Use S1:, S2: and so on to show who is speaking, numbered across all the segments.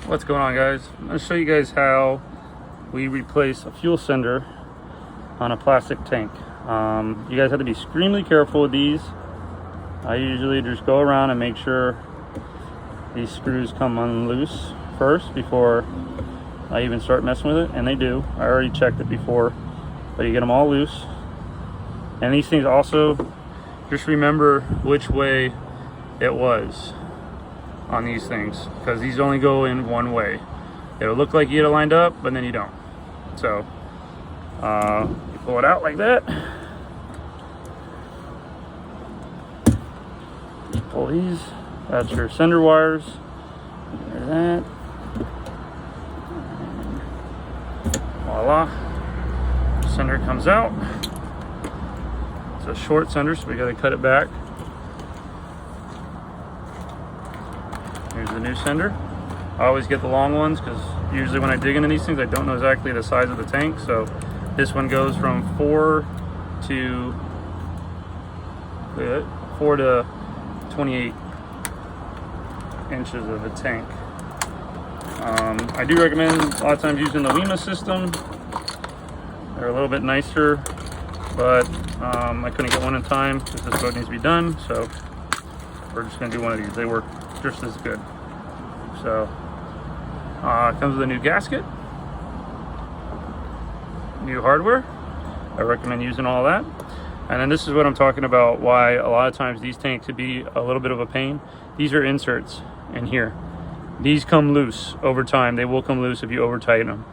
S1: What's going on, guys? I'm going to show you guys how we replace a fuel sender on a plastic tank. You guys have to be extremely careful with these. I usually just go around and make sure these screws come loose first before I even start messing with it, and they do. I already checked it before, but you get them all loose. And these things also, just remember which way it was on these things, because these only go in one way. It'll look like you get it lined up, but then you don't. So you pull it out like that. Pull these. That's your sender wires. There's that. And voila. Sender comes out. It's a short sender, so we got to cut it back. Here's the new sender. I always get the long ones because usually when I dig into these things, I don't know exactly the size of the tank. So this one goes from 4 to 28 inches of a tank. I do recommend a lot of times using the WEMA system. They're a little bit nicer, but I couldn't get one in time because this boat needs to be done. So we're just going to do one of these. They work just as good. So it comes with a new gasket, new hardware. I recommend using all that. And then this is what I'm talking about, why a lot of times these tanks could be a little bit of a pain. These are inserts in here. These come loose over time. They will come loose if you over tighten them.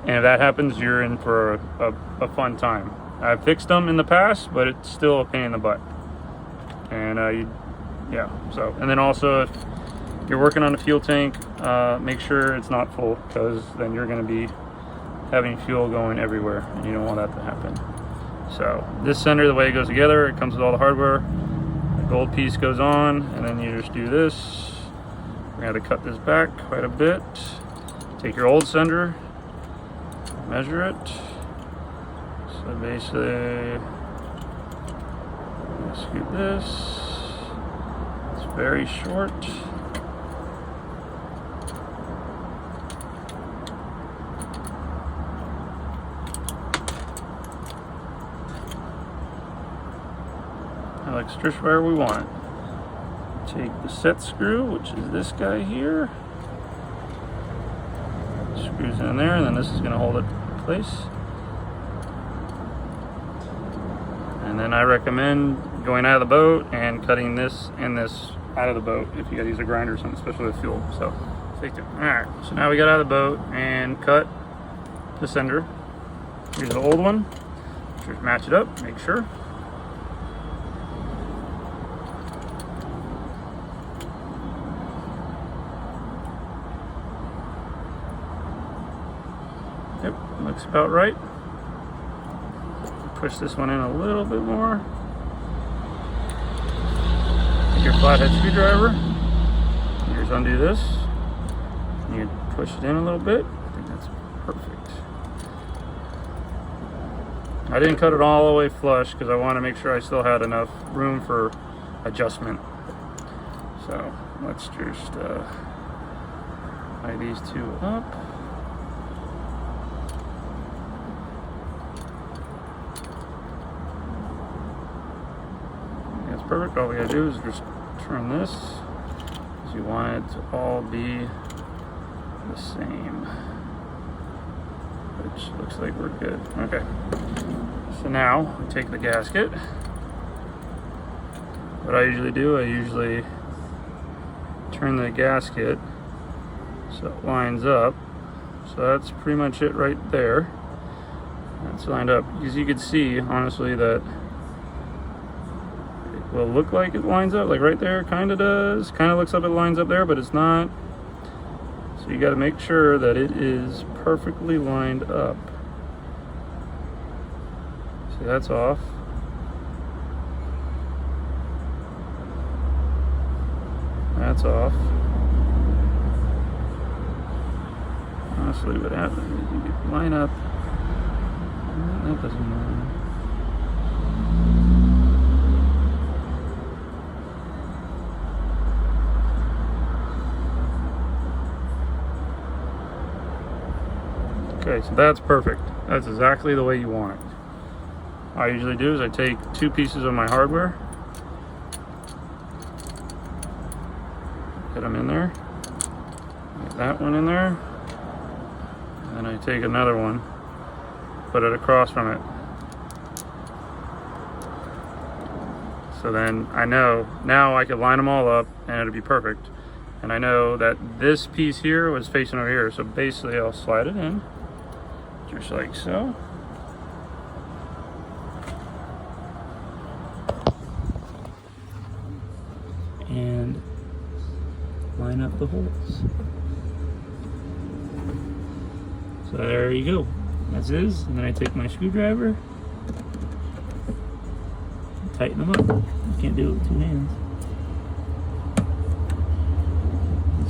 S1: And if that happens, you're in for a fun time. I've fixed them in the past, but it's still a pain in the butt. And yeah, so, and then also if you're working on a fuel tank, make sure it's not full, because then you're going to be having fuel going everywhere, and you don't want that to happen. So this sender, the way it goes together, it comes with all the hardware. The gold piece goes on, and then you just do this. We're going to cut this back quite a bit. Take your old sender, measure it. So basically, scoot this. It's very short. That looks just where we want it. Take the set screw, which is this guy here. Screws in there, and then this is going to hold it in place. And then I recommend going out of the boat and cutting this and this out of the boat if you got to use a grinder or something, especially with fuel. So stay tuned. Alright, so now we got out of the boat and cut the sender. Here's the old one. Just match it up, make sure. Yep, looks about right. Push this one in a little bit more. Take your flathead screwdriver. You just undo this. You push it in a little bit. I think that's perfect. I didn't cut it all the way flush because I want to make sure I still had enough room for adjustment. So let's just tie these two up. Perfect. All we gotta do is just turn this, because you want it to all be the same, which looks like we're good. Okay, so now we take the gasket. What I usually do, I usually turn the gasket so it lines up. So that's pretty much it right there. That's lined up, because you can see honestly that will look like it lines up, like right there, kind of does. Kind of looks like it lines up there, but it's not. So you got to make sure that it is perfectly lined up. See, that's off. That's off. Honestly, what happens is you line up. That doesn't matter. Okay, so that's perfect. That's exactly the way you want it. All I usually do is I take 2 pieces of my hardware, get them in there, get that one in there, and then I take another one, put it across from it. So then I know, now I can line them all up and it'll be perfect. And I know that this piece here was facing over here. So basically I'll slide it in, just like so. And line up the holes. So there you go. That's it. And then I take my screwdriver, tighten them up. You can't do it with 2 hands.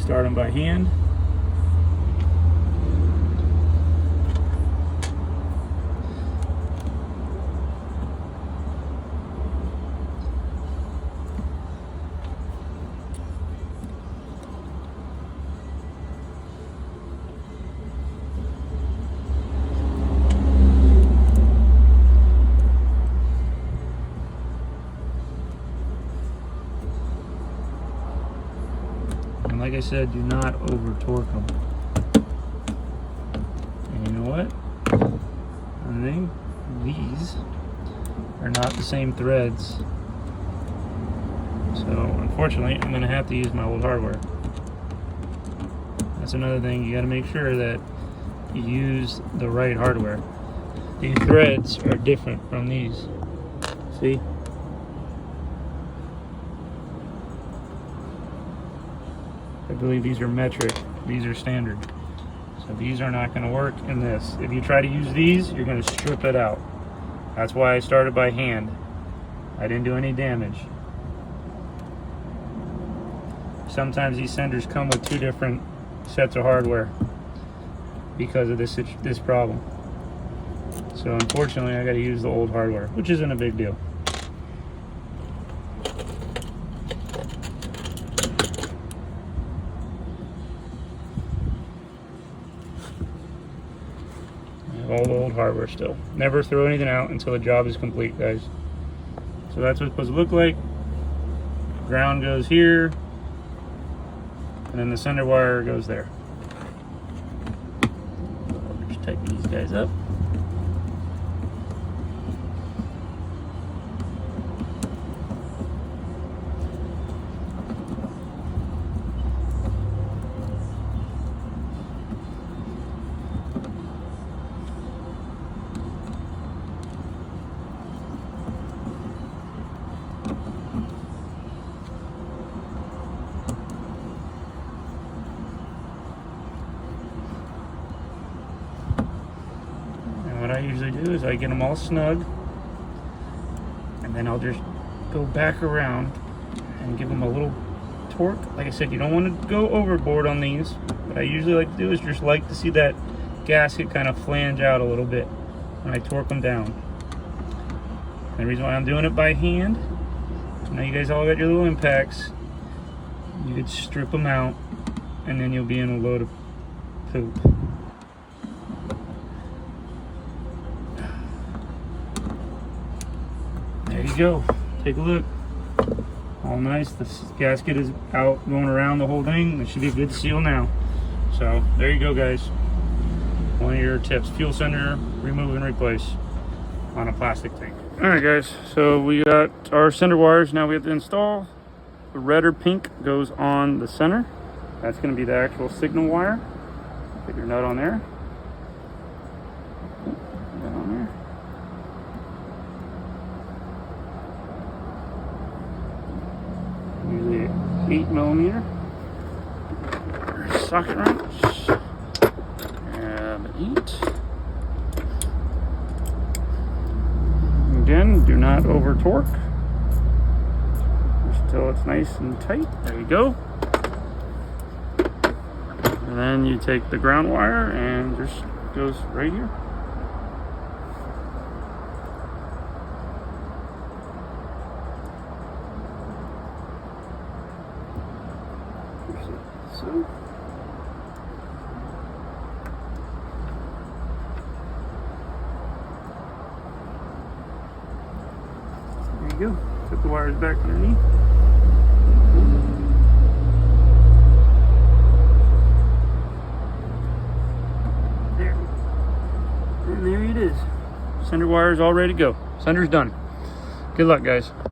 S1: Start them by hand. And like I said, do not over torque them. And you know what? I think these are not the same threads. So unfortunately, I'm gonna have to use my old hardware. That's another thing, you gotta make sure that you use the right hardware. These threads are different from these. See? I believe these are metric, these are standard. So these are not gonna work in this. If you try to use these, you're gonna strip it out. That's why I started by hand. I didn't do any damage. Sometimes these senders come with 2 different sets of hardware because of this problem. So unfortunately, I gotta use the old hardware, which isn't a big deal. All the old hardware still. Never throw anything out until the job is complete, guys. So that's what it's supposed to look like. Ground goes here, and then the sender wire goes there. Just tighten these guys up. What I usually do is I get them all snug, and then I'll just go back around and give them a little torque. Like I said, you don't want to go overboard on these. What I usually like to do is just like to see that gasket kind of flange out a little bit when I torque them down. And the reason why I'm doing it by hand, now you guys all got your little impacts. You could strip them out, and then you'll be in a load of poop. There you go. Take a look. All nice. The gasket is out going around the whole thing. It should be a good seal now. So there you go, guys. One of your tips. Fuel sender, remove and replace on a plastic tank. Alright guys, so we got our sender wires now we have to install. The red or pink goes on the center. That's going to be the actual signal wire. Put your nut on there. Put that on there. Usually 8mm socket wrench. Grab 8. Again, do not over torque. Just till it's nice and tight. There you go. And then you take the ground wire and just goes right here. So you go. Put the wires back underneath. There. And there it is. Sender wire is all ready to go. Sender's done. Good luck, guys.